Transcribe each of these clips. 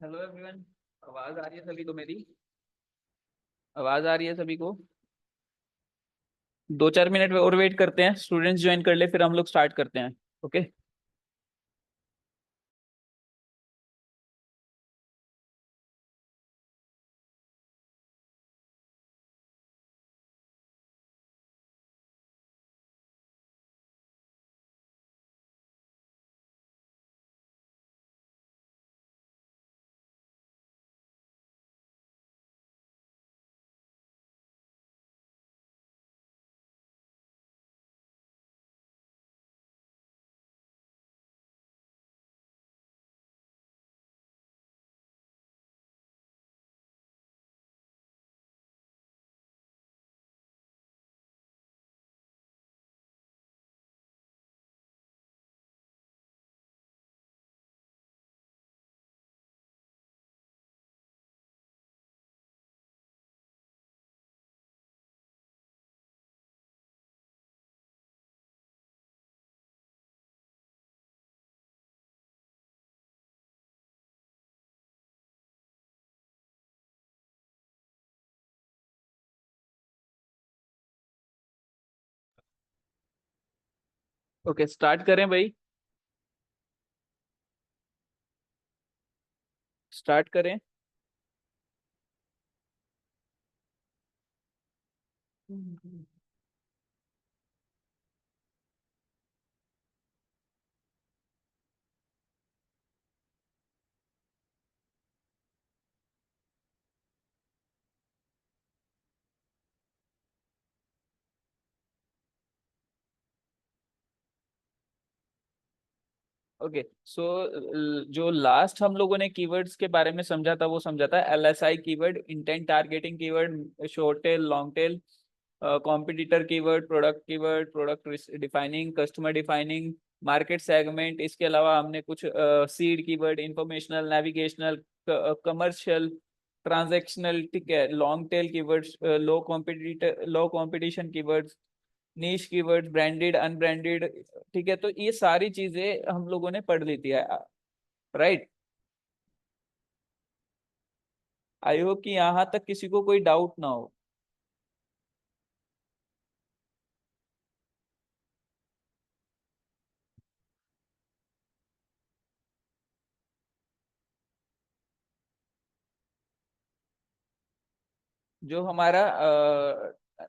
Hello everyone. आवाज आ रही है सभी को मेरी? आवाज आ रही है सभी को? 2-4 मिनट और वेट करते हैं, स्टूडेंट्स ज्वाइन कर ले, फिर हम लोग स्टार्ट करते हैं। ओके। ओके, स्टार्ट करें भाई। स्टार्ट करें। ओके, सो जो लास्ट हम लोगों ने कीवर्ड्स के बारे में समझा था वो समझा था LSI keyword, intent targeting keyword, short tail, long tail, competitor keyword, product keyword, product defining, customer defining, market segment. इसके अलावा हमने कुछ seed keyword, informational, navigational, commercial, transactional, ठीक है, लॉन्ग टेल कीवर्ड्स, लो कॉम्पिटिशन कीवर्ड्स, नीश कीवर्ड्स, ब्रांडेड, अनब्रांडेड। ठीक है, तो ये सारी चीजें हम लोगों ने पढ़ ली थी। राइट। आई होप कि यहाँ तक किसी को कोई डाउट ना हो। जो हमारा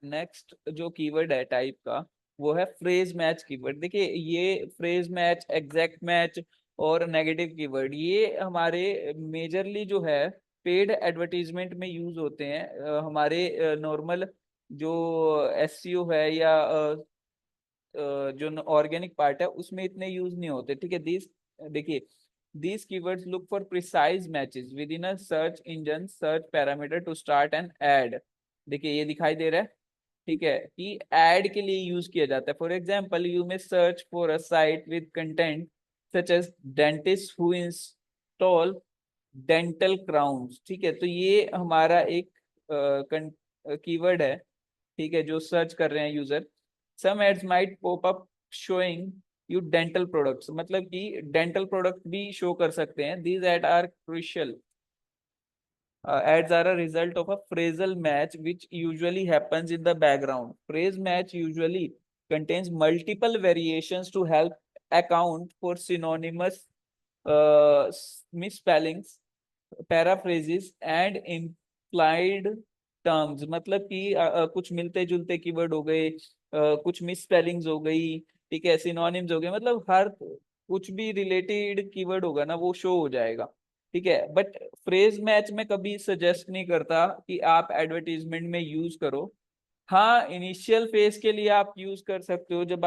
नेक्स्ट जो कीवर्ड है टाइप का, वो है फ्रेज मैच कीवर्ड। देखिए, ये फ्रेज मैच, एग्जैक्ट मैच और नेगेटिव कीवर्ड, ये हमारे मेजरली जो है पेड एडवर्टीजमेंट में यूज होते हैं। हमारे नॉर्मल जो एसईओ है या जो ऑर्गेनिक पार्ट है उसमें इतने यूज नहीं होते। ठीक है, दिस, देखिए, these keywords look for precise matches within a search engine search parameter to start an ad। देखिए, ये दिखाई दे रहा है। ठीक है, कि एड के लिए यूज किया जाता है। For example, you may search for a site with content such as dentist who install dental crowns. ठीक है, तो ये हमारा एक कीवर्ड है। ठीक है, जो सर्च कर रहे हैं user. Some ads might pop up showing you dental products, मतलब कि डेंटल प्रोडक्ट भी शो कर सकते हैं। These ad are crucial. Ads are a result of a phrasal match which usually happens in the background. Phrase match usually contains multiple variations to help account for synonymous misspellings, paraphrases and implied terms. मतलब कि कुछ मिलते जुलते keyword हो गए, कुछ miss spellings हो गई, ठीक है, सिनोनिम्स हो गए, मतलब हर कुछ भी रिलेटेड कीवर्ड होगा ना वो शो हो जाएगा। ठीक है, बट फ्रेज मैच में कभी सजेस्ट नहीं करता कि आप एडवर्टीजमेंट में यूज करो। हाँ, इनिशियल फेज के लिए आप यूज कर सकते हो, जब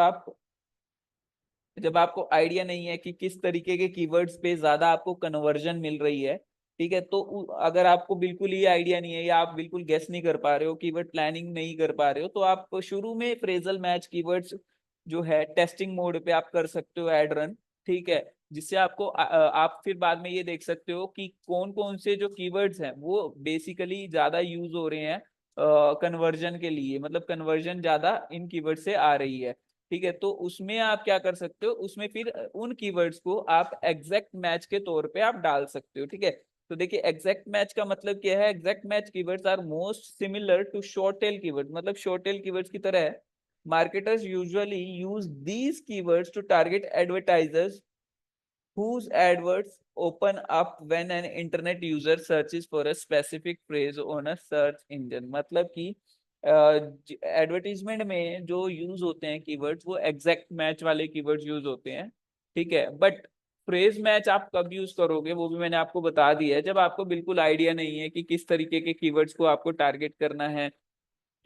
आपको आइडिया नहीं है कि किस तरीके के कीवर्ड्स पे ज्यादा आपको कन्वर्जन मिल रही है। ठीक है, तो अगर आपको बिल्कुल ही आइडिया नहीं है या आप बिल्कुल गेस नहीं कर पा रहे हो, कीवर्ड प्लानिंग नहीं कर पा रहे हो, तो आप शुरू में फ्रेजल मैच कीवर्ड्स जो है टेस्टिंग मोड पे आप कर सकते हो एड रन। ठीक है, जिससे आपको आप फिर बाद में ये देख सकते हो कि कौन कौन से जो कीवर्ड्स हैं वो बेसिकली ज्यादा यूज हो रहे हैं कन्वर्जन के लिए, मतलब कन्वर्जन ज्यादा इन कीवर्ड से आ रही है। ठीक है, तो उसमें आप क्या कर सकते हो, उसमें फिर उन कीवर्ड्स को आप एग्जैक्ट मैच के तौर पे आप डाल सकते हो। ठीक है, तो देखिए एग्जैक्ट मैच का मतलब क्या है, exact match keywords are most similar to short tail keywords, मतलब शॉर्ट टेल कीवर्ड्स की तरह है। Marketers usually use these keywords to target advertisers whose adverts open up when an internet user searches for a specific phrase on a search engine। मतलब कि advertisement में जो use होते हैं कीवर्ड्स वो एग्जैक्ट मैच वाले कीवर्ड्स यूज होते हैं, ठीक है। बट फ्रेज मैच आप कब यूज करोगे वो भी मैंने आपको बता दिया है, जब आपको बिल्कुल आइडिया नहीं है कि किस तरीके के कीवर्ड्स को आपको टारगेट करना है,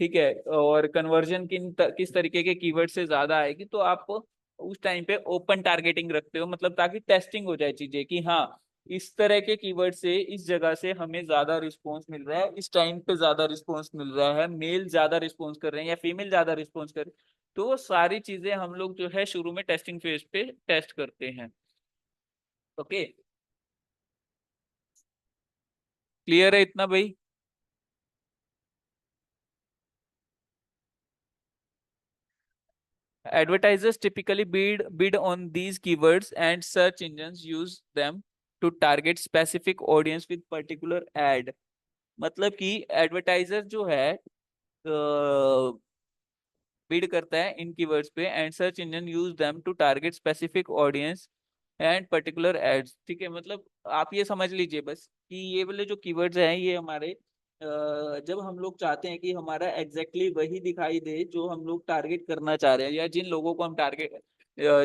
ठीक है, और कन्वर्जन किस तरीके के कीवर्ड से ज्यादा आएगी, तो आप उस टाइम पे ओपन टारगेटिंग रखते हो, मतलब ताकि टेस्टिंग हो जाए चीजें कि हाँ इस तरह के कीवर्ड से इस जगह से हमें ज्यादा रिस्पॉन्स मिल रहा है, इस टाइम पे ज्यादा रिस्पॉन्स मिल रहा है, मेल ज्यादा रिस्पॉन्स कर रहे हैं या फीमेल ज्यादा रिस्पॉन्स कर रहे हैं। तो वो सारी चीजें हम लोग जो है शुरू में टेस्टिंग फेज पे टेस्ट करते हैं। ओके, क्लियर है इतना भाई? Advertisers typically bid on these keywords and search engines use them to target specific audience with particular ad। मतलब कि एडवर्टाइजर जो है बिड करता है इन कीवर्ड्स पे and search engine use them to target specific audience and particular ads, ठीक है। मतलब आप ये समझ लीजिए बस कि ये वाले जो कीवर्ड्स हैं ये हमारे जब हम लोग चाहते हैं कि हमारा एग्जैक्टली वही दिखाई दे जो हम लोग टारगेट करना चाह रहे हैं, या जिन लोगों को हम टारगेट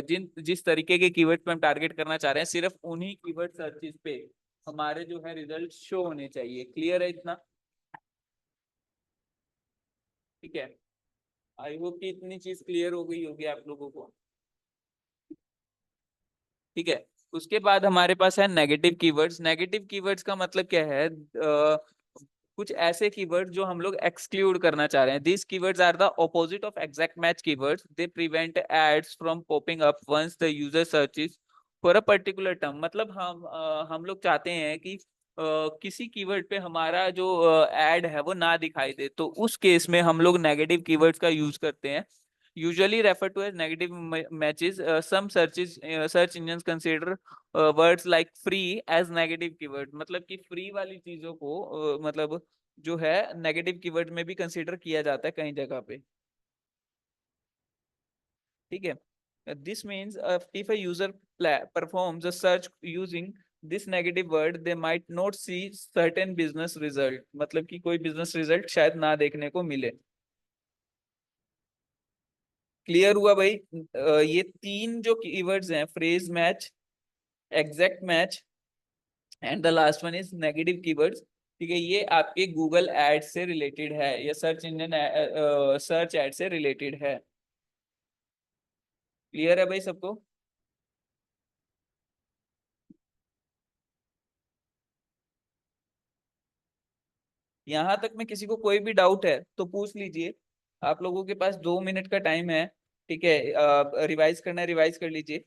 जिन जिस तरीके के कीवर्ड पे हम टारगेट करना चाह रहे हैं, सिर्फ उन्हीं कीवर्ड सर्चेस पे हमारे जो है रिजल्ट शो होने चाहिए। क्लियर है इतना? ठीक है, आई होप कि इतनी चीज क्लियर हो गई होगी आप लोगों को। ठीक है, उसके बाद हमारे पास है नेगेटिव कीवर्ड्स। नेगेटिव कीवर्ड्स का मतलब क्या है, कुछ ऐसे कीवर्ड्स जो हम लोग एक्सक्लूड करना चाह रहे हैं। These keywords are the opposite of exact match keywords, they prevent ads from popping up once the user searches for a particular term. मतलब हम लोग चाहते हैं कि किसी कीवर्ड पे हमारा जो एड है वो ना दिखाई दे, तो उस केस में हम लोग नेगेटिव कीवर्ड्स का यूज करते हैं। Usually referred to as negative matches. Some search engines consider words like free as negative keyword। मतलब कि फ्री वाली चीजों को मतलब जो है नेगेटिव कीवर्ड में भी कंसीडर किया जाता है कई जगह पे, ठीक है। This means if a user performs a search using this negative word they might not see certain business result। मतलब कि कोई बिजनेस रिजल्ट शायद ना देखने को मिले। क्लियर हुआ भाई? ये तीन जो कीवर्ड्स हैं, phrase match, exact match and the last one is negative keywords, ठीक है, ये आपके गूगल एड से रिलेटेड है या सर्च इंजन सर्च एड से रिलेटेड है। क्लियर है भाई सबको? यहाँ तक में किसी को कोई भी डाउट है तो पूछ लीजिए। आप लोगों के पास 2 मिनट का टाइम है, ठीक है। रिवाइज करना है रिवाइज कर लीजिए,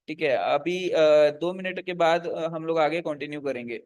ठीक है। अभी 2 मिनट के बाद हम लोग आगे कंटिन्यू करेंगे।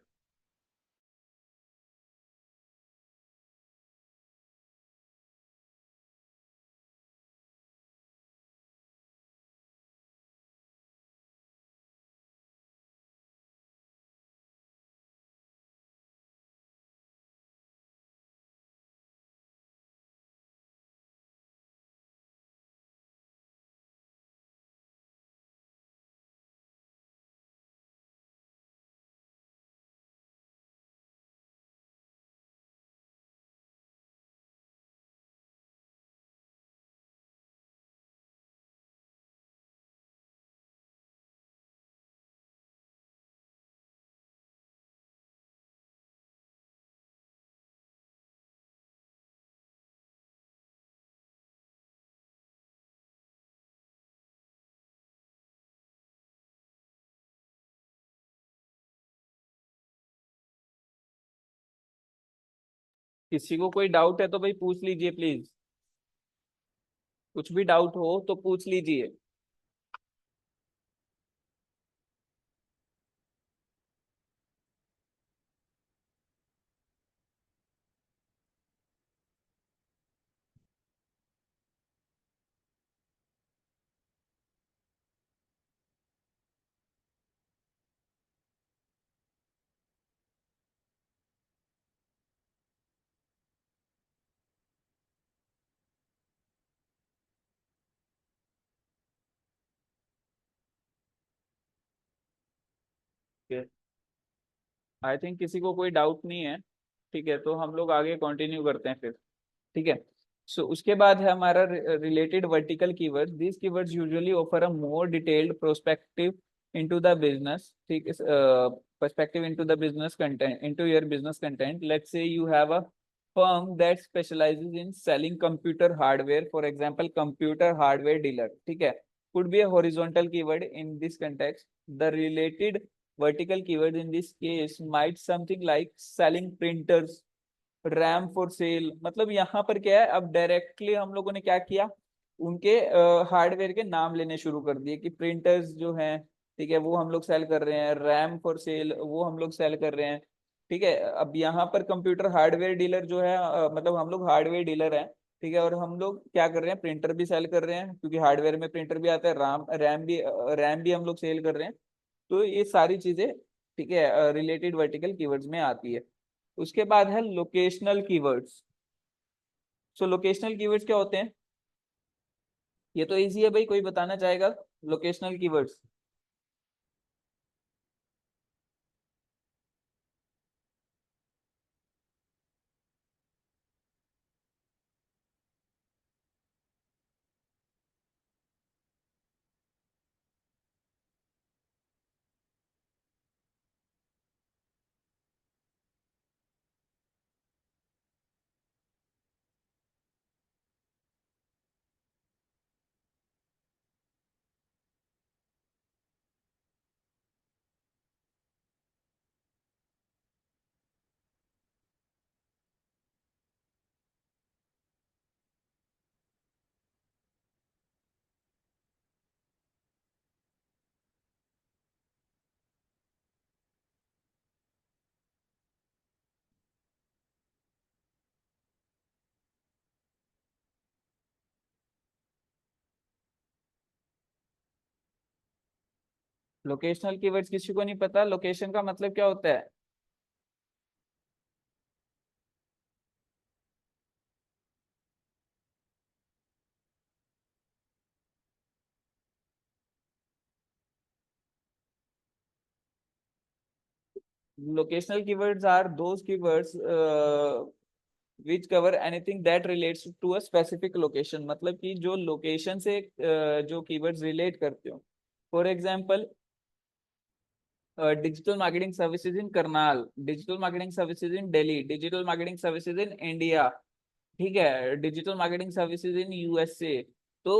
किसी को कोई डाउट है तो भाई पूछ लीजिए प्लीज, कुछ भी डाउट हो तो पूछ लीजिए। आई थिंक किसी को कोई डाउट नहीं है। ठीक है, तो हम लोग आगे कंटिन्यू करते हैं फिर। ठीक है। सो उसके बाद है हमारा related vertical keywords. This keywords usually offer a more detailed prospective into the business. ठीक है, perspective into the business content, into your business content. Let's say you have a firm that specializes in selling computer hardware, for example computer hardware dealer। ठीक है, could be a horizontal keyword in this context। The related vertical keyword in this case might something like selling printers, RAM for sale. मतलब यहाँ पर क्या है, अब directly हम लोगों ने क्या किया, उनके हार्डवेयर के नाम लेने शुरू कर दिए कि प्रिंटर्स जो हैं, ठीक है, वो हम लोग सेल कर रहे हैं, रैम फॉर सेल वो हम लोग सेल कर रहे हैं। ठीक है, अब यहाँ पर कंप्यूटर हार्डवेयर डीलर जो है, मतलब हम लोग हार्डवेयर डीलर हैं। ठीक है, और हम लोग क्या कर रहे हैं, प्रिंटर भी सेल कर रहे हैं, क्योंकि हार्डवेयर में प्रिंटर भी आता है, रैम भी हम लोग सेल कर रहे हैं। तो ये सारी चीजें, ठीक है, रिलेटेड वर्टिकल कीवर्ड्स में आती है। उसके बाद है लोकेशनल कीवर्ड्स। सो लोकेशनल कीवर्ड्स क्या होते हैं? ये तो इजी है भाई, कोई बताना चाहेगा लोकेशनल कीवर्ड्स? लोकेशनल कीवर्ड्स किसी को नहीं पता लोकेशन का मतलब क्या होता है? Locational keywords are those keywords which cover anything that relates to a specific location. मतलब कि जो लोकेशन से जो कीवर्ड्स रिलेट करते हो। For example, digital marketing services in Karnal, digital marketing services in Delhi, digital marketing services in India. ठीक है, digital marketing services in USA. तो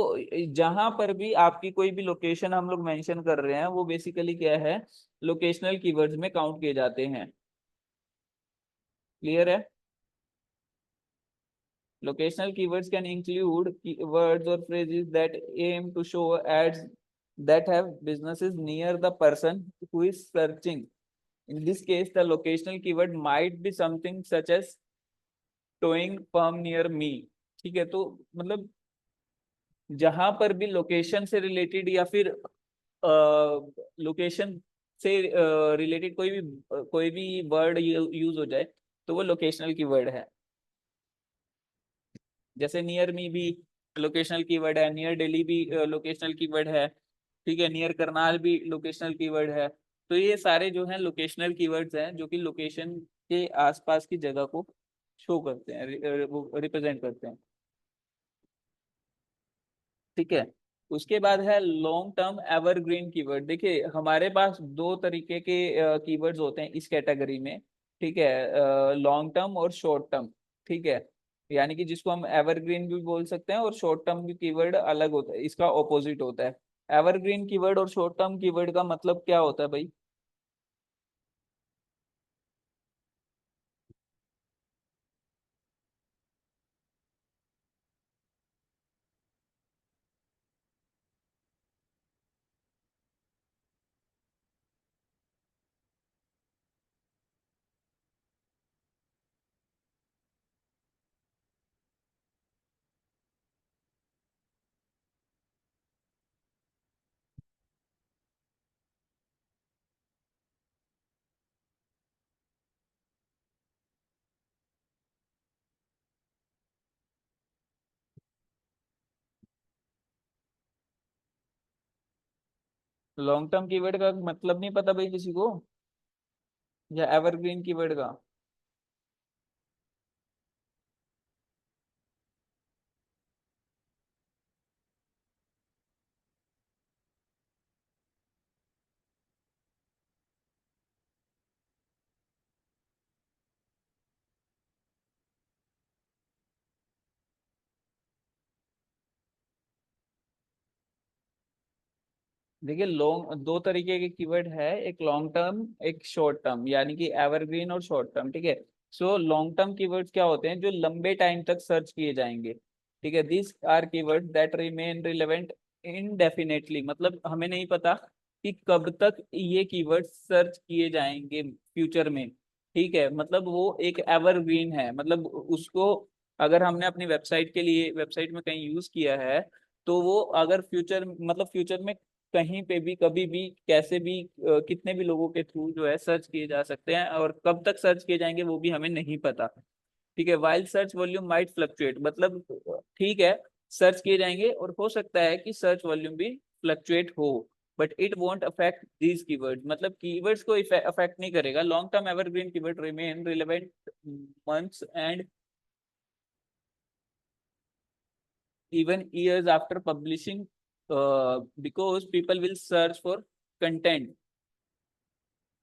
जहां पर भी आपकी कोई भी लोकेशन हम लोग मेंशन कर रहे हैं, वो बेसिकली क्या है, लोकेशनल कीवर्ड्स में काउंट किए जाते हैं। क्लियर है? Locational keywords can include words or phrases that aim to show ads that have businesses near the person who is searching। In this case the locational keyword might be something such as towing firm near me। ठीक है, तो मतलब जहां पर भी location से related या फिर लोकेशन से रिलेटेड कोई भी वर्ड यूज हो जाए, तो वो लोकेशनल कीवर्ड है। जैसे नियर मी भी लोकेशनल कीवर्ड है, नियर दिल्ली भी लोकेशनल कीवर्ड है। ठीक है, नियर करनाल भी लोकेशनल कीवर्ड है। तो ये सारे जो हैं लोकेशनल कीवर्ड्स हैं, जो कि लोकेशन के आसपास की जगह को शो करते हैं, वो रिप्रेजेंट करते हैं। ठीक है, उसके बाद है लॉन्ग टर्म एवरग्रीन कीवर्ड। देखिए हमारे पास दो तरीके के कीवर्ड्स होते हैं इस कैटेगरी में। ठीक है, लॉन्ग टर्म और शॉर्ट टर्म। ठीक है, यानी कि जिसको हम एवरग्रीन भी बोल सकते हैं, और शॉर्ट टर्म भी कीवर्ड अलग होता है, इसका ऑपोजिट होता है। एवरग्रीन कीवर्ड और शॉर्ट टर्म कीवर्ड का मतलब क्या होता है भाई? लॉन्ग टर्म कीवर्ड का मतलब नहीं पता भाई किसी को? या एवरग्रीन कीवर्ड का? देखिए लॉन्ग, दो तरीके के कीवर्ड है, एक लॉन्ग टर्म एक शॉर्ट टर्म, यानी कि एवरग्रीन और शॉर्ट टर्म, ठीक है। सो लॉन्ग टर्म कीवर्ड्स क्या होते हैं, जो लंबे टाइम तक सर्च किए जाएंगे, ठीक है। This are keyword that remain relevant indefinitely, मतलब हमें नहीं पता कि कब तक ये कीवर्ड सर्च किए जाएंगे फ्यूचर में, ठीक है। मतलब वो एक एवरग्रीन है, मतलब उसको अगर हमने अपनी वेबसाइट के लिए, वेबसाइट में कहीं यूज किया है, तो वो अगर फ्यूचर, मतलब फ्यूचर में कहीं पे भी कभी भी कैसे भी कितने भी लोगों के थ्रू जो है सर्च किए जा सकते हैं, और कब तक सर्च किए जाएंगे वो भी हमें नहीं पता, ठीक है। While search volume might fluctuate, मतलब ठीक है, सर्च किए जाएंगे और हो सकता है कि सर्च वॉल्यूम भी फ्लक्चुएट हो, but it won't affect these keywords, मतलब कीवर्ड्स को अफेक्ट नहीं करेगा। Long term evergreen keyword remain relevant months and even years after publishing, because people will search for content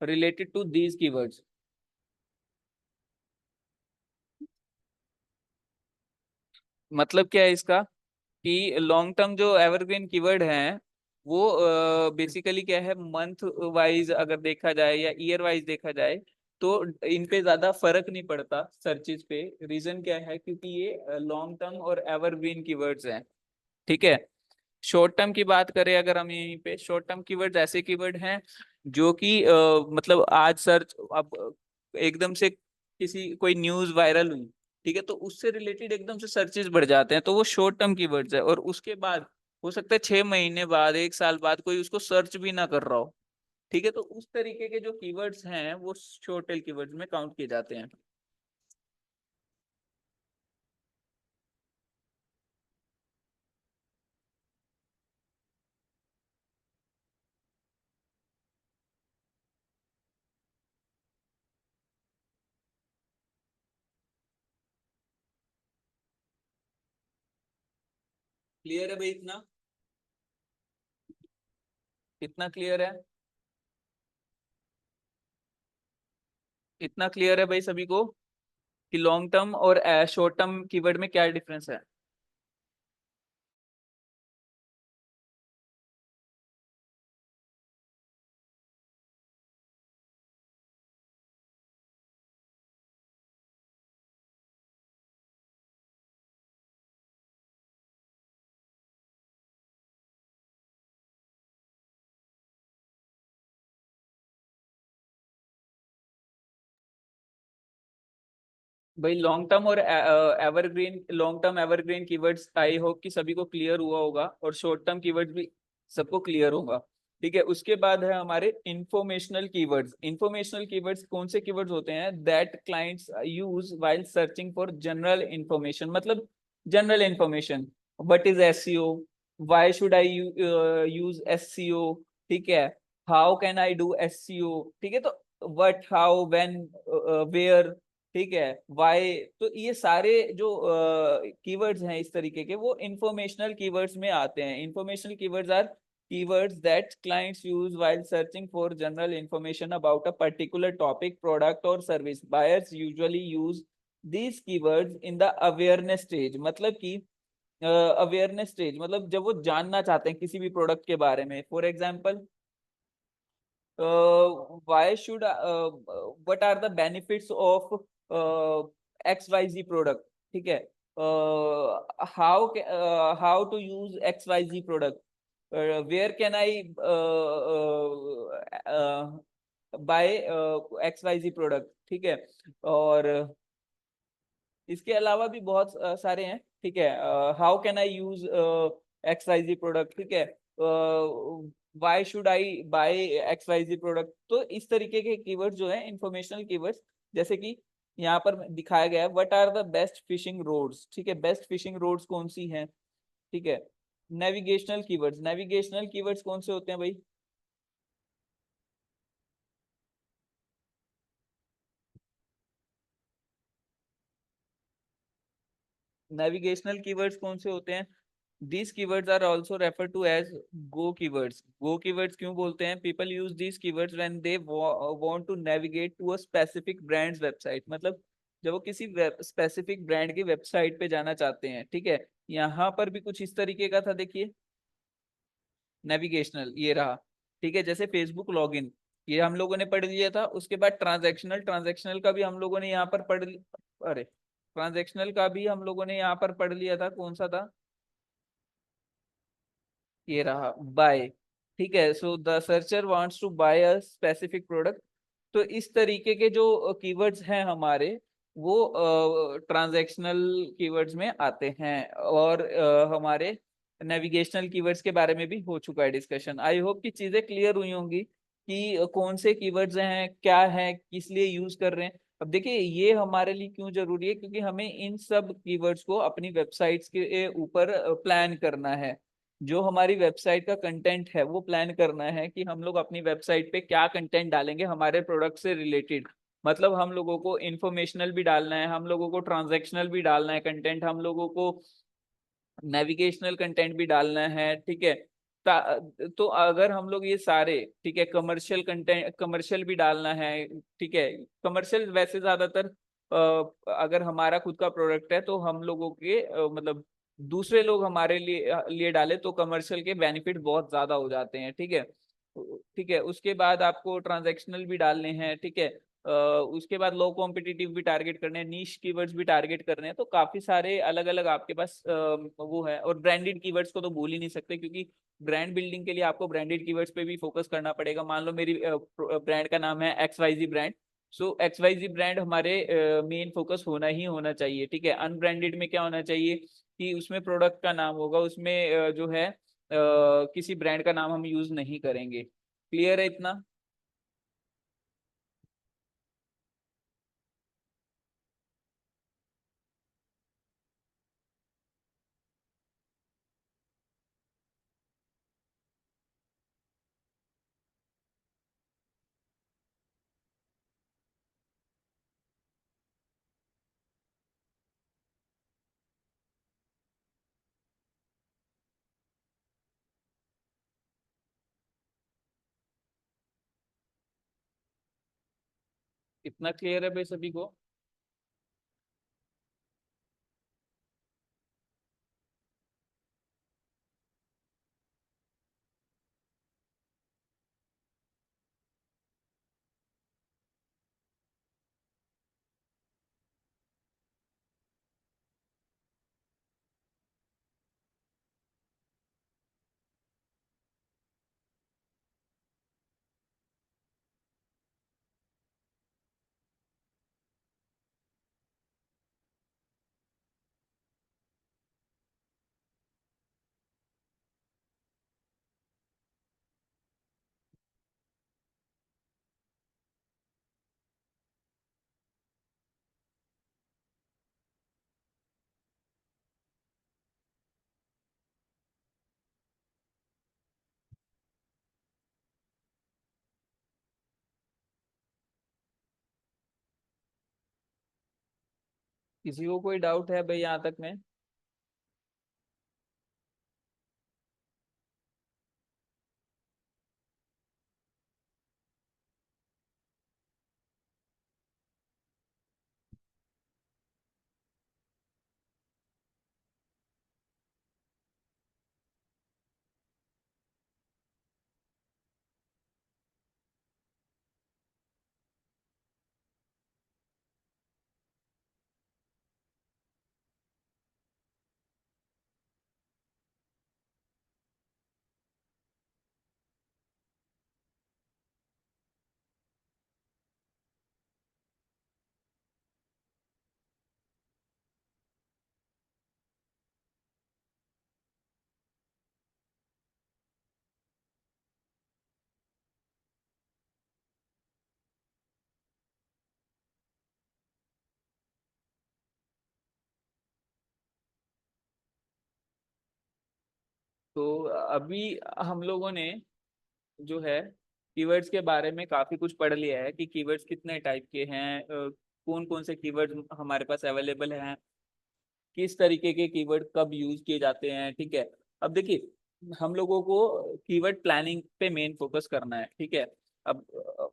related to these keywords। मतलब क्या है इसका, कि लॉन्ग टर्म जो एवरग्रीन कीवर्ड हैं वो बेसिकली क्या है, मंथ वाइज अगर देखा जाए या ईयर वाइज देखा जाए, तो इन पे ज्यादा फर्क नहीं पड़ता सर्चेज पे। रीजन क्या है, क्योंकि ये लॉन्ग टर्म और एवरग्रीन कीवर्ड्स हैं, ठीक है। शॉर्ट टर्म की बात करें अगर हम, यहीं पे शॉर्ट टर्म कीवर्ड ऐसे कीवर्ड हैं जो कि मतलब आज सर्च, अब एकदम से किसी कोई न्यूज वायरल हुई, ठीक है, तो उससे रिलेटेड एकदम से सर्चेस बढ़ जाते हैं, तो वो शॉर्ट टर्म कीवर्ड्स है। और उसके बाद हो सकता है 6 महीने बाद, 1 साल बाद कोई उसको सर्च भी ना कर रहा हो, ठीक है। तो उस तरीके के जो कीवर्ड्स हैं वो शॉर्ट टेल कीवर्ड्स में काउंट किए जाते हैं। क्लियर है भाई इतना? कितना क्लियर है? इतना क्लियर है भाई सभी को कि लॉन्ग टर्म और शॉर्ट टर्म कीवर्ड में क्या डिफरेंस है? भाई लॉन्ग टर्म और evergreen, long term evergreen keywords I hope कि सभी को क्लियर हुआ होगा, और शॉर्ट टर्म कीवर्ड्स भी सबको क्लियर होगा, ठीक है। उसके बाद है हमारे इंफॉर्मेशनल कीवर्ड्स। इंफॉर्मेशनल कीवर्ड्स कौन से कीवर्ड्स होते हैं, that clients use while searching for general information, मतलब general information. What is SEO, why should I use SEO, ठीक है। How can I do SEO, ठीक है। तो व्हाट, हाउ, व्हेन, वेयर, ठीक है, वाई, तो ये सारे जो कीवर्ड्स हैं इस तरीके के, वो इंफॉर्मेशनल कीवर्ड्स में आते हैं। Informational keywords are keywords that clients use while searching for general information about a particular topic, product or service। Buyers usually use these keywords in the awareness stage, मतलब कि अवेयरनेस स्टेज, मतलब जब वो जानना चाहते हैं किसी भी प्रोडक्ट के बारे में। For example, why should what are the benefits of XYZ product, ठीक है। How to use XYZ product, where can I buy XYZ product, ठीक है। और इसके अलावा भी बहुत सारे हैं, ठीक है। How can I use XYZ product, ठीक है। Why should I buy XYZ product. तो इस तरीके के कीवर्ड्स जो है इंफॉर्मेशनल कीवर्ड्स, जैसे कि यहाँ पर दिखाया गया है, what are the best fishing rods, ठीक है। बेस्ट फिशिंग रोड्स कौन सी हैं, ठीक है। नेविगेशनल कीवर्ड्स, नेविगेशनल कीवर्ड्स कौन से होते हैं भाई? नेविगेशनल कीवर्ड्स कौन से होते हैं? These keywords are also referred to as go keywords. Go keywords क्यों बोलते हैं? People use these keywords when they want to navigate to a specific brand's website. मतलब जब वो किसी स्पेसिफिक ब्रांड की वेबसाइट पे जाना चाहते हैं, ठीक है। यहाँ पर भी कुछ इस तरीके का था, देखिए, नेविगेशनल ये रहा, ठीक है। जैसे फेसबुक लॉगिन, ये हम लोगों ने पढ़ लिया था। उसके बाद ट्रांजैक्शनल, ट्रांजैक्शनल का भी हम लोगों ने यहाँ पर अरे, ट्रांजैक्शनल का भी हम लोगों ने यहाँ पर पढ़ लिया था। कौन सा था? ये रहा, बाय। ठीक है, so the searcher wants to buy a specific product. तो इस तरीके के जो कीवर्ड्स हैं हमारे, वो ट्रांजैक्शनल कीवर्ड्स में आते हैं। और हमारे नेविगेशनल कीवर्ड्स के बारे में भी हो चुका है डिस्कशन। आई होप कि चीजें क्लियर हुई होंगी कि कौन से कीवर्ड्स हैं, क्या है, किस लिए यूज कर रहे हैं। अब देखिए, ये हमारे लिए क्यों जरूरी है, क्योंकि हमें इन सब कीवर्ड्स को अपनी वेबसाइट्स के ऊपर प्लान करना है। जो हमारी वेबसाइट का कंटेंट है वो प्लान करना है कि हम लोग अपनी वेबसाइट पे क्या कंटेंट डालेंगे हमारे प्रोडक्ट से रिलेटेड। मतलब हम लोगों को इंफॉर्मेशनल भी डालना है, हम लोगों को ट्रांजैक्शनल भी डालना है कंटेंट, हम लोगों को नेविगेशनल कंटेंट भी डालना है, ठीक है। तो अगर हम लोग ये सारे, ठीक है, कमर्शियल कंटेंट, कमर्शियल भी डालना है, ठीक है। कमर्शियल वैसे ज्यादातर अगर हमारा खुद का प्रोडक्ट है तो हम लोगों के मतलब दूसरे लोग हमारे लिए डाले तो कमर्शियल के बेनिफिट बहुत ज्यादा हो जाते हैं, ठीक है। ठीक है, उसके बाद आपको ट्रांजैक्शनल भी डालने हैं, ठीक है। उसके बाद लो कॉम्पिटिटिव भी टारगेट करने हैं, नीश कीवर्ड्स भी टारगेट करने हैं। तो काफी सारे अलग अलग आपके पास वो है। और ब्रांडेड कीवर्ड्स को तो भूल ही नहीं सकते, क्योंकि ब्रांड बिल्डिंग के लिए आपको ब्रांडेड कीवर्ड्स पे भी फोकस करना पड़ेगा। मान लो मेरी ब्रांड का नाम है एक्स वाई जी ब्रांड। सो एक्स वाई जी ब्रांड हमारे मेन फोकस होना ही होना चाहिए, ठीक है। अनब्रांडेड में क्या होना चाहिए कि उसमें प्रोडक्ट का नाम होगा, उसमें जो है किसी ब्रांड का नाम हम यूज नहीं करेंगे। क्लियर है इतना? इतना क्लियर है भाई सभी को? किसी को कोई डाउट है भाई यहाँ तक में? तो अभी हम लोगों ने जो है कीवर्ड्स के बारे में काफी कुछ पढ़ लिया है कि कीवर्ड्स कितने टाइप के हैं, कौन कौन से कीवर्ड्स हमारे पास अवेलेबल हैं। किस तरीके के कीवर्ड कब यूज किए जाते हैं, ठीक है। अब देखिए, हम लोगों को कीवर्ड प्लानिंग पे मेन फोकस करना है, ठीक है। अब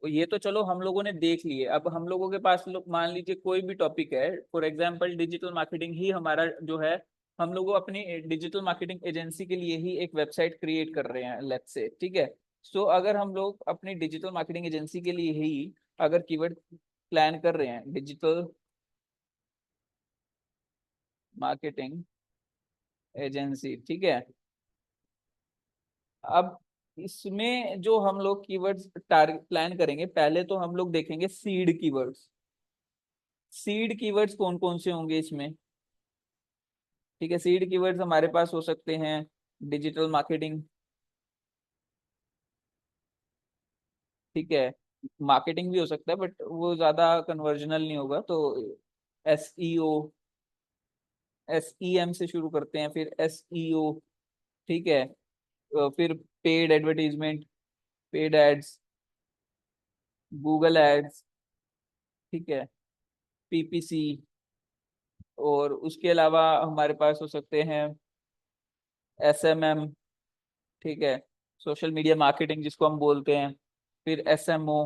ये तो चलो हम लोगों ने देख लिए, अब हम लोगों के पास मान लीजिए कोई भी टॉपिक है, फॉर एग्जांपल डिजिटल मार्केटिंग ही हमारा जो है, हम लोग अपनी डिजिटल मार्केटिंग एजेंसी के लिए ही एक वेबसाइट क्रिएट कर रहे हैं लेट्स से, ठीक है। सो अगर हम लोग अपनी डिजिटल मार्केटिंग एजेंसी के लिए ही अगर कीवर्ड प्लान कर रहे हैं, डिजिटल मार्केटिंग एजेंसी, ठीक है। अब इसमें जो हम लोग कीवर्ड्स टारगेट प्लान करेंगे, पहले तो हम लोग देखेंगे सीड कीवर्ड्स। सीड कीवर्ड्स कौन कौन से होंगे इसमें, ठीक है। सीड कीवर्ड्स हमारे पास हो सकते हैं डिजिटल मार्केटिंग, ठीक है। मार्केटिंग भी हो सकता है बट वो ज्यादा कन्वर्जनल नहीं होगा, तो SEO, SEM से शुरू करते हैं, फिर SEO, ठीक है। फिर paid advertisement, paid ads, Google ads, ठीक है, PPC। और उसके अलावा हमारे पास हो सकते हैं SMM, ठीक है, सोशल मीडिया मार्केटिंग जिसको हम बोलते हैं। फिर SMO,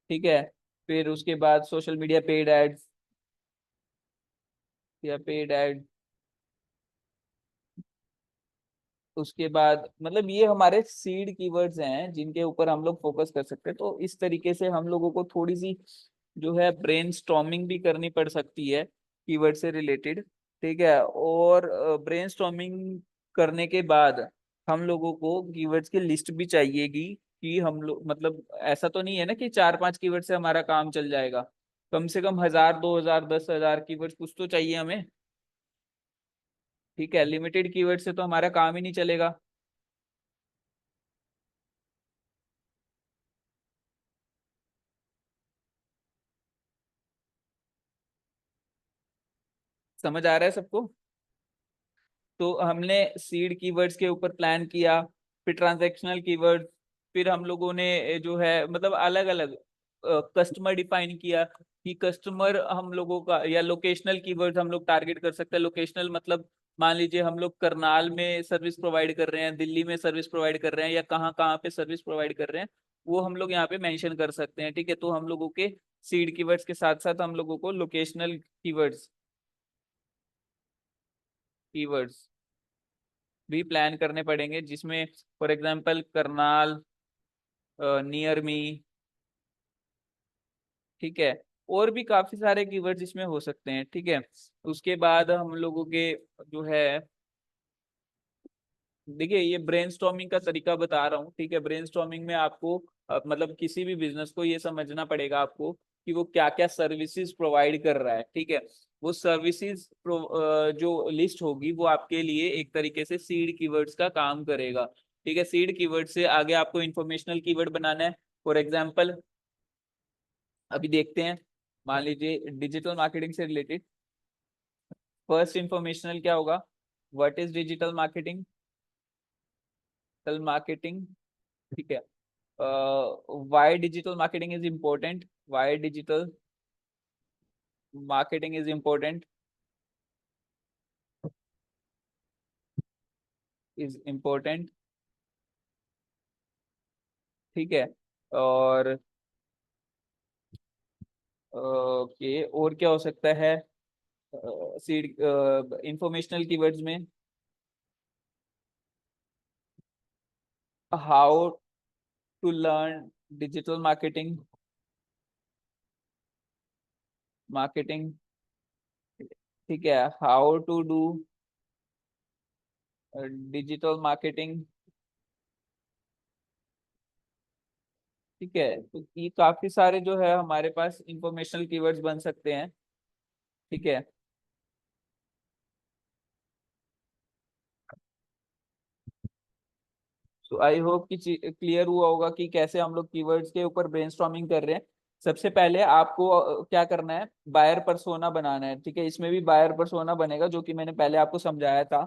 ठीक है। फिर उसके बाद सोशल मीडिया पेड एड्स या पेड एड। उसके बाद मतलब ये हमारे सीड कीवर्ड्स हैं जिनके ऊपर हम लोग फोकस कर सकते हैं। तो इस तरीके से हम लोगों को थोड़ी सी जो है ब्रेनस्टॉर्मिंग भी करनी पड़ सकती है कीवर्ड से रिलेटेड, ठीक है। और ब्रेनस्टॉर्मिंग करने के बाद हम लोगों को कीवर्ड्स की लिस्ट भी चाहिएगी कि हम लोग मतलब ऐसा तो नहीं है ना कि 4-5 कीवर्ड से हमारा काम चल जाएगा। कम से कम 1000, 2000, 10,000 कीवर्ड्स कुछ तो चाहिए हमें, ठीक है। लिमिटेड कीवर्ड से तो हमारा काम ही नहीं चलेगा। समझ आ रहा है सबको? तो हमने सीड कीवर्ड्स के ऊपर प्लान किया, फिर ट्रांजैक्शनल कीवर्ड, फिर हम लोगों ने जो है मतलब अलग अलग कस्टमर डिफाइन किया कि कस्टमर हम लोगों का, या लोकेशनल कीवर्ड्स हम लोग टारगेट कर सकते हैं। लोकेशनल मतलब मान लीजिए हम लोग करनाल में सर्विस प्रोवाइड कर रहे हैं, दिल्ली में सर्विस प्रोवाइड कर रहे हैं, या कहाँ कहाँ पे सर्विस प्रोवाइड कर रहे हैं, वो हम लोग यहाँ पे मेंशन कर सकते हैं, ठीक है। तो हम लोगों के सीड कीवर्ड्स के साथ साथ हम लोगों को लोकेशनल कीवर्ड्स भी प्लान करने पड़ेंगे, जिसमें for example Karnal, near me, ठीक है। और भी काफी सारे कीवर्ड्स इसमें हो सकते हैं, ठीक है। उसके बाद हम लोगों के जो है, देखिए ये ब्रेनस्टॉर्मिंग का तरीका बता रहा हूँ, ठीक है। ब्रेनस्टॉर्मिंग में आपको मतलब किसी भी बिजनेस को ये समझना पड़ेगा आपको कि वो क्या क्या सर्विसेज प्रोवाइड कर रहा है, ठीक है। वो सर्विसेज जो लिस्ट होगी वो आपके लिए एक तरीके से सीड कीवर्ड्स का काम करेगा, ठीक है। सीड कीवर्ड से आगे आपको इंफॉर्मेशनल कीवर्ड बनाना है। फॉर एग्जाम्पल अभी देखते हैं, मान लीजिए डिजिटल मार्केटिंग से रिलेटेड फर्स्ट इंफॉर्मेशनल क्या होगा, what is digital marketing, digital marketing, ठीक है। Why digital marketing is important, why digital marketing is important, is important, ठीक है। और ओके, और क्या हो सकता है सीड इंफॉर्मेशनल कीवर्ड्स में, how to learn digital marketing, marketing, ठीक है। How to do digital marketing, ठीक है। तो ये काफी सारे जो है हमारे पास इंफॉर्मेशनल कीवर्ड्स बन सकते हैं, ठीक है। तो आई होप कि क्लियर हुआ होगा कि कैसे हम लोग कीवर्ड्स के ऊपर ब्रेनस्टॉर्मिंग कर रहे हैं। सबसे पहले आपको क्या करना है, बायर पर्सोना बनाना है, ठीक है। इसमें भी बायर पर्सोना बनेगा जो कि मैंने पहले आपको समझाया था,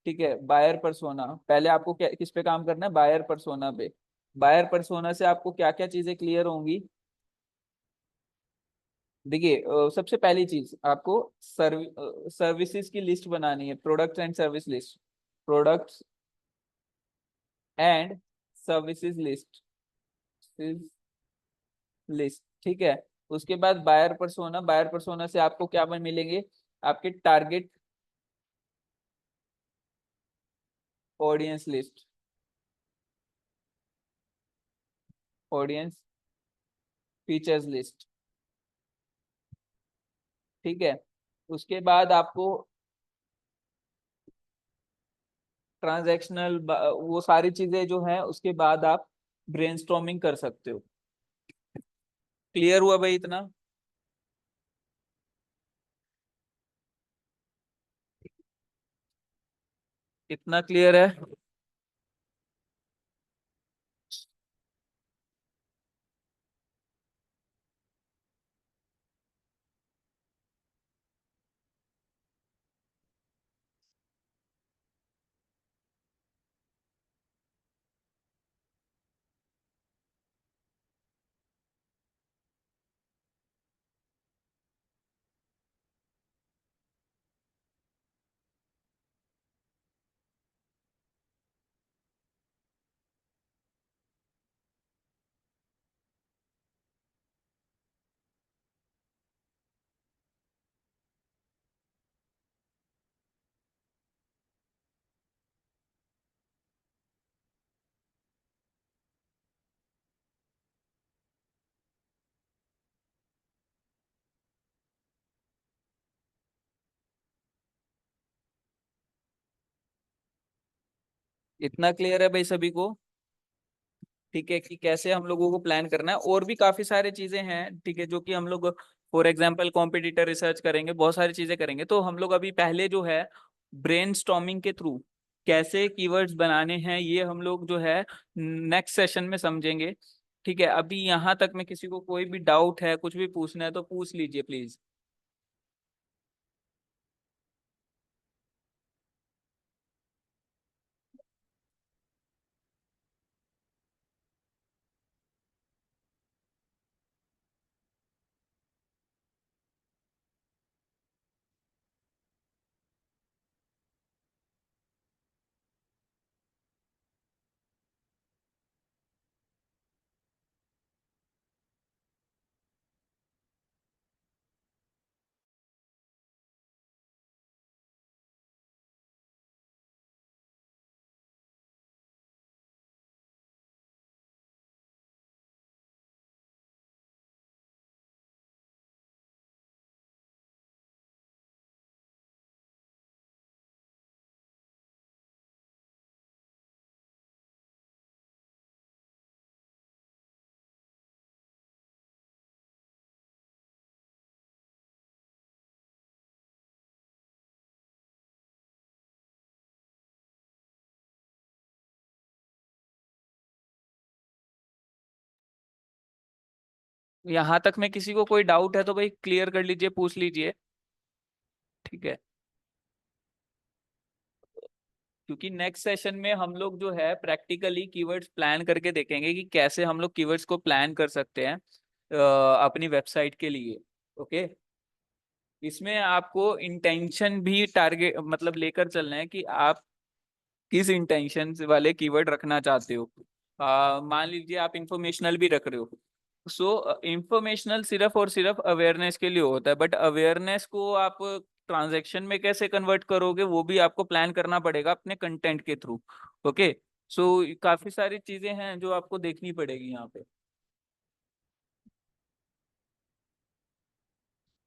ठीक है। बायर पर्सोना पहले आपको क्या किस पे काम करना है, बायर पर्सोना पे। बायर पर्सोना से आपको क्या क्या चीजें क्लियर होंगी, देखिए सबसे पहली चीज आपको सर्विसेज की लिस्ट बनानी है, products and service list, products and services list, list, ठीक है। उसके बाद बायर पर्सोना, बायर पर्सोना से आपको क्या मिलेंगे, आपके target audience list, audience features list, ठीक है। उसके बाद आपको ट्रांजैक्शनल वो सारी चीजें जो है उसके बाद आप ब्रेनस्टॉर्मिंग कर सकते हो। क्लियर हुआ भाई इतना? इतना क्लियर है? इतना क्लियर है भाई सभी को? ठीक है, कि कैसे हम लोगों को प्लान करना है। और भी काफी सारी चीजें हैं, ठीक है, जो कि हम लोग फॉर एग्जांपल कॉम्पिटिटर रिसर्च करेंगे, बहुत सारी चीजें करेंगे। तो हम लोग अभी पहले जो है ब्रेनस्टॉर्मिंग के थ्रू कैसे कीवर्ड्स बनाने हैं, ये हम लोग जो है नेक्स्ट सेशन में समझेंगे। ठीक है, अभी यहाँ तक में किसी को कोई भी डाउट है, कुछ भी पूछना है तो पूछ लीजिए प्लीज। यहाँ तक में किसी को कोई डाउट है तो भाई क्लियर कर लीजिए, पूछ लीजिए। ठीक है, क्योंकि नेक्स्ट सेशन में हम लोग जो है प्रैक्टिकली कीवर्ड्स प्लान करके देखेंगे कि कैसे हम लोग कीवर्ड्स को प्लान कर सकते हैं अपनी वेबसाइट के लिए। ओके, इसमें आपको इंटेंशन भी टारगेट मतलब लेकर चलना है कि आप किस इंटेंशन वाले कीवर्ड रखना चाहते हो। मान लीजिए आप इंफॉर्मेशनल भी रख रहे हो, सो इंफॉर्मेशनल सिर्फ और सिर्फ अवेयरनेस के लिए होता है, बट अवेयरनेस को आप ट्रांजैक्शन में कैसे कन्वर्ट करोगे वो भी आपको प्लान करना पड़ेगा अपने कंटेंट के थ्रू। ओके, सो काफी सारी चीजें हैं जो आपको देखनी पड़ेगी यहाँ पे।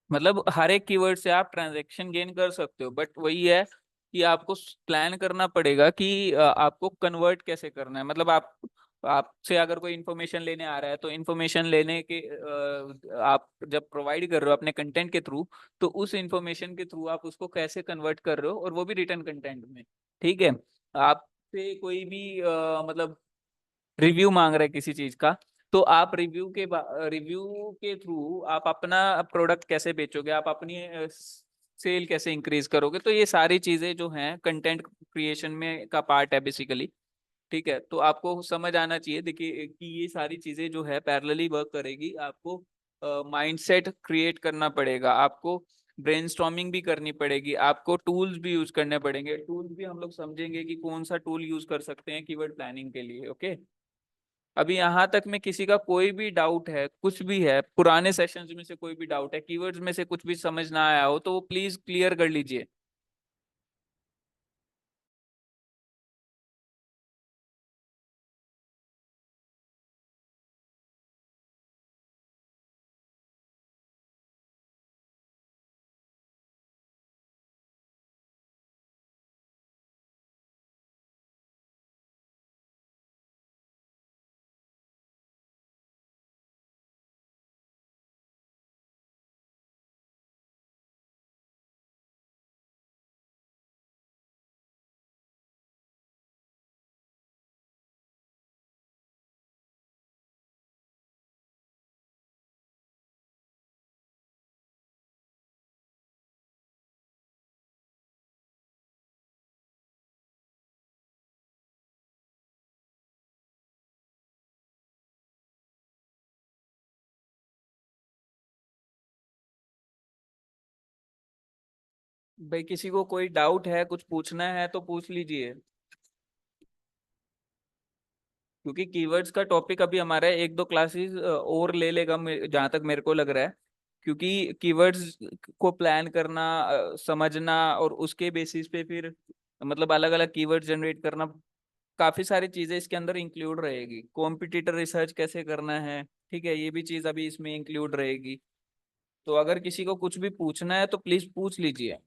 मतलब हर एक कीवर्ड से आप ट्रांजैक्शन गेन कर सकते हो, बट वही है कि आपको प्लान करना पड़ेगा कि आपको कन्वर्ट कैसे करना है। मतलब आप आपसे अगर कोई इन्फॉर्मेशन लेने आ रहा है तो इन्फॉर्मेशन लेने के आप जब प्रोवाइड कर रहे हो अपने कंटेंट के थ्रू, तो उस इन्फॉर्मेशन के थ्रू आप उसको कैसे कन्वर्ट कर रहे हो, और वो भी रिटर्न कंटेंट में। ठीक है, आपसे कोई भी मतलब रिव्यू मांग रहे हैं किसी चीज का, तो आप रिव्यू के थ्रू आप अपना प्रोडक्ट कैसे बेचोगे, आप अपनी सेल कैसे इंक्रीज करोगे। तो ये सारी चीजें जो हैं कंटेंट क्रिएशन में का पार्ट है बेसिकली। ठीक है, तो आपको समझ आना चाहिए देखिए कि ये सारी चीजें जो है पैरेलली वर्क करेगी। आपको माइंडसेट क्रिएट करना पड़ेगा आपको, ब्रेनस्टॉर्मिंग भी करनी पड़ेगी आपको, टूल्स भी यूज करने पड़ेंगे। टूल्स भी हम लोग समझेंगे कि कौन सा टूल यूज कर सकते हैं कीवर्ड प्लानिंग के लिए। ओके, अभी यहाँ तक में किसी का कोई भी डाउट है, कुछ भी है, पुराने सेशंस में से कोई भी डाउट है, कीवर्ड्स में से कुछ भी समझ ना आया हो तो वो प्लीज क्लियर कर लीजिए। भाई किसी को कोई डाउट है, कुछ पूछना है तो पूछ लीजिए, क्योंकि कीवर्ड्स का टॉपिक अभी हमारा एक दो क्लासेस और ले लेगा जहां तक मेरे को लग रहा है। क्योंकि कीवर्ड्स को प्लान करना, समझना और उसके बेसिस पे फिर मतलब अलग अलग कीवर्ड जनरेट करना, काफी सारी चीजें इसके अंदर इंक्लूड रहेगी। कॉम्पिटिटर रिसर्च कैसे करना है, ठीक है, ये भी चीज अभी इसमें इंक्लूड रहेगी। तो अगर किसी को कुछ भी पूछना है तो प्लीज पूछ लीजिए।